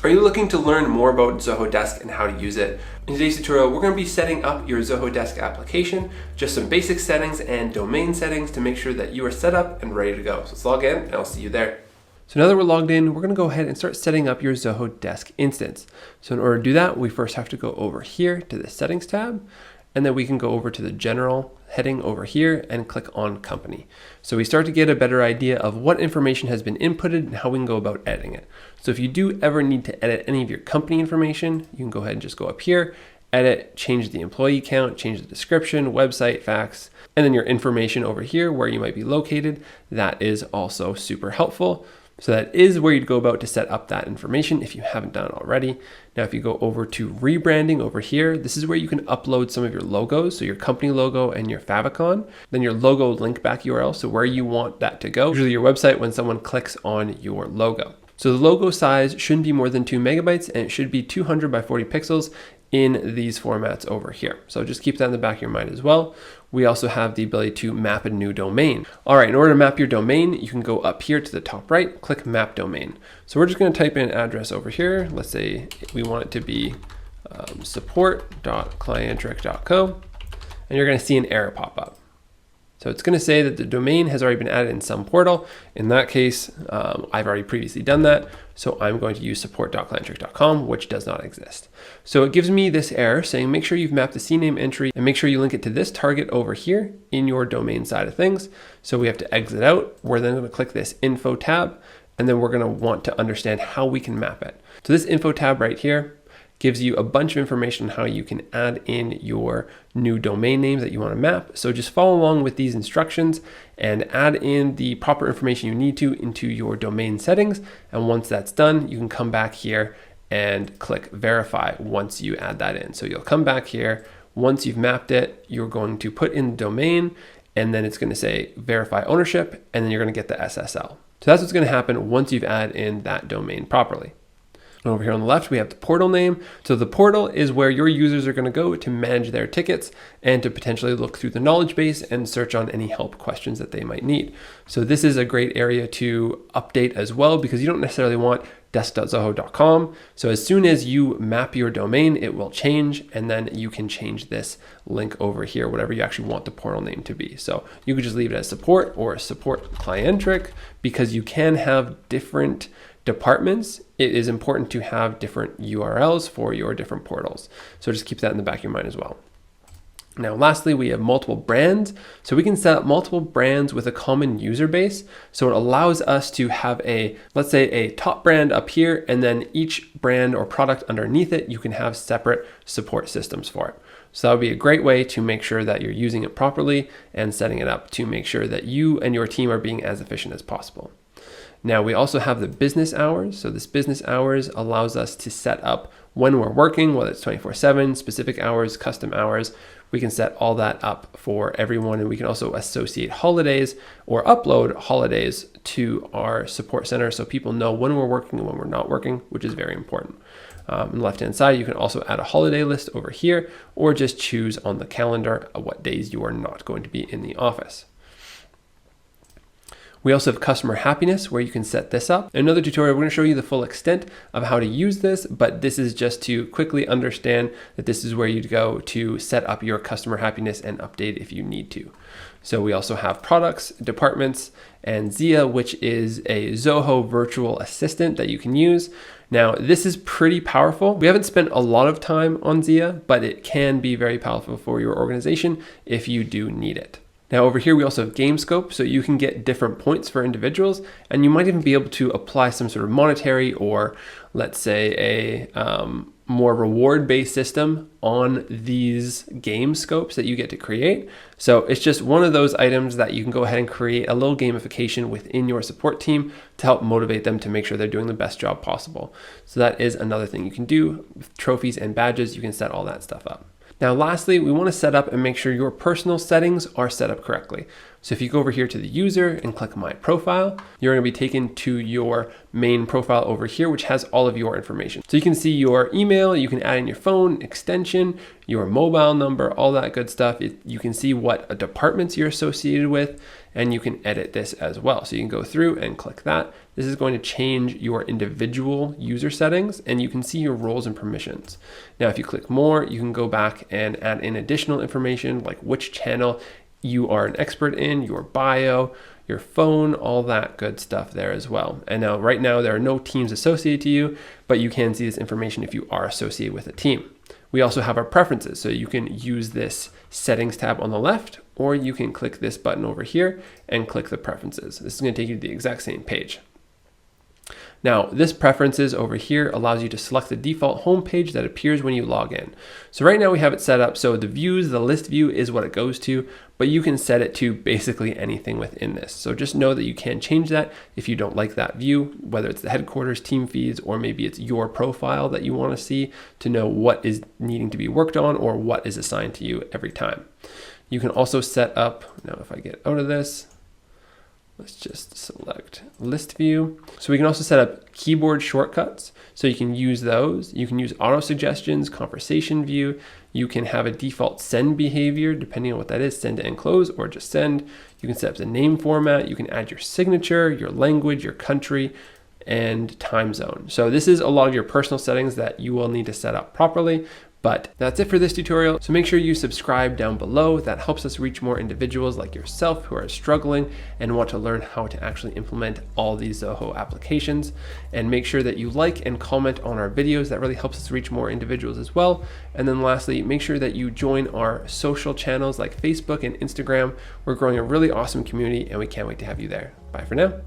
Are you looking to learn more about Zoho Desk and how to use it? In today's tutorial, we're going to be setting up your Zoho Desk application, just some basic settings and domain settings to make sure that you are set up and ready to go. So let's log in and I'll see you there. So now that we're logged in, we're going to go ahead and start setting up your Zoho Desk instance. So in order to do that, we first have to go over here to the settings tab, and then we can go over to the general heading over here and click on company. So we start to get a better idea of what information has been inputted and how we can go about editing it. So if you do ever need to edit any of your company information, you can go ahead and just go up here, edit, change the employee count, change the description, website, fax, and then your information over here where you might be located. That is also super helpful. So that is where you'd go about to set up that information if you haven't done it already. Now, if you go over to rebranding over here, this is where you can upload some of your logos. So your company logo and your favicon, then your logo link back URL. So where you want that to go, usually your website when someone clicks on your logo. So the logo size shouldn't be more than 2 megabytes and it should be 200 by 40 pixels in these formats over here. So just keep that in the back of your mind as well. We also have the ability to map a new domain. All right, in order to map your domain, you can go up here to the top right, click map domain. So we're just gonna type in an address over here. Let's say we want it to be support.clientric.co, and you're gonna see an error pop up. So it's going to say that the domain has already been added in some portal. In that case, I've already previously done that. So I'm going to use support.clientric.com, which does not exist. So it gives me this error saying, make sure you've mapped the CNAME entry and make sure you link it to this target over here in your domain side of things. So we have to exit out. We're then going to click this info tab, and then we're going to want to understand how we can map it. So this info tab right here gives you a bunch of information on how you can add in your new domain names that you want to map. So just follow along with these instructions and add in the proper information you need to into your domain settings. And once that's done, you can come back here and click verify once you add that in. So you'll come back here. Once you've mapped it, you're going to put in the domain, and then it's going to say verify ownership, and then you're going to get the SSL. So that's what's going to happen once you've added in that domain properly. And over here on the left, we have the portal name. So the portal is where your users are going to go to manage their tickets and to potentially look through the knowledge base and search on any help questions that they might need. So this is a great area to update as well, because you don't necessarily want desk.zoho.com. So as soon as you map your domain, it will change, and then you can change this link over here, whatever you actually want the portal name to be. So you could just leave it as support or support Clientric, because you can have different departments. It is important to have different URLs for your different portals. So just keep that in the back of your mind as well. Now, lastly, we have multiple brands. So we can set up multiple brands with a common user base. So it allows us to have let's say a top brand up here, and then each brand or product underneath it, you can have separate support systems for it. So that would be a great way to make sure that you're using it properly and setting it up to make sure that you and your team are being as efficient as possible. Now we also have the business hours. So this business hours allows us to set up when we're working, whether it's 24/7, specific hours, custom hours. We can set all that up for everyone, and we can also associate holidays or upload holidays to our support center so people know when we're working and when we're not working, which is very important. On the left-hand side, you can also add a holiday list over here, or just choose on the calendar what days you are not going to be in the office. We also have customer happiness, where you can set this up. In another tutorial, we're going to show you the full extent of how to use this, but this is just to quickly understand that this is where you'd go to set up your customer happiness and update if you need to. So we also have products, departments, and Zia, which is a Zoho virtual assistant that you can use. Now, this is pretty powerful. We haven't spent a lot of time on Zia, but it can be very powerful for your organization if you do need it. Now over here, we also have game scope, so you can get different points for individuals, and you might even be able to apply some sort of monetary or, let's say, a more reward-based system on these game scopes that you get to create. So it's just one of those items that you can go ahead and create a little gamification within your support team to help motivate them to make sure they're doing the best job possible. So that is another thing you can do. With trophies and badges, you can set all that stuff up. Now, lastly, we want to set up and make sure your personal settings are set up correctly. So if you go over here to the user and click My Profile, you're going to be taken to your main profile over here, which has all of your information. So you can see your email, you can add in your phone, extension, your mobile number, all that good stuff. You can see what departments you're associated with, and you can edit this as well. So you can go through and click that. This is going to change your individual user settings, and you can see your roles and permissions. Now, if you click more, you can go back and add in additional information like which channel you are an expert in, your bio, your phone, all that good stuff there as well. And now right now there are no teams associated to you, but you can see this information if you are associated with a team. We also have our preferences, so you can use this settings tab on the left, or you can click this button over here and click the preferences. This is going to take you to the exact same page. Now, this preferences over here allows you to select the default home page that appears when you log in. So right now we have it set up so the views, the list view is what it goes to, but you can set it to basically anything within this. So just know that you can change that if you don't like that view, whether it's the headquarters, team feeds, or maybe it's your profile that you want to see to know what is needing to be worked on or what is assigned to you every time. You can also set up, now if I get out of this, let's just select list view. So we can also set up keyboard shortcuts. So you can use those. You can use auto suggestions, conversation view. You can have a default send behavior, depending on what that is, send to end close or just send. You can set up the name format. You can add your signature, your language, your country, and time zone. So this is a lot of your personal settings that you will need to set up properly. But that's it for this tutorial. So make sure you subscribe down below. That helps us reach more individuals like yourself who are struggling and want to learn how to actually implement all these Zoho applications. And make sure that you like and comment on our videos. That really helps us reach more individuals as well. And then lastly, make sure that you join our social channels like Facebook and Instagram. We're growing a really awesome community and we can't wait to have you there. Bye for now.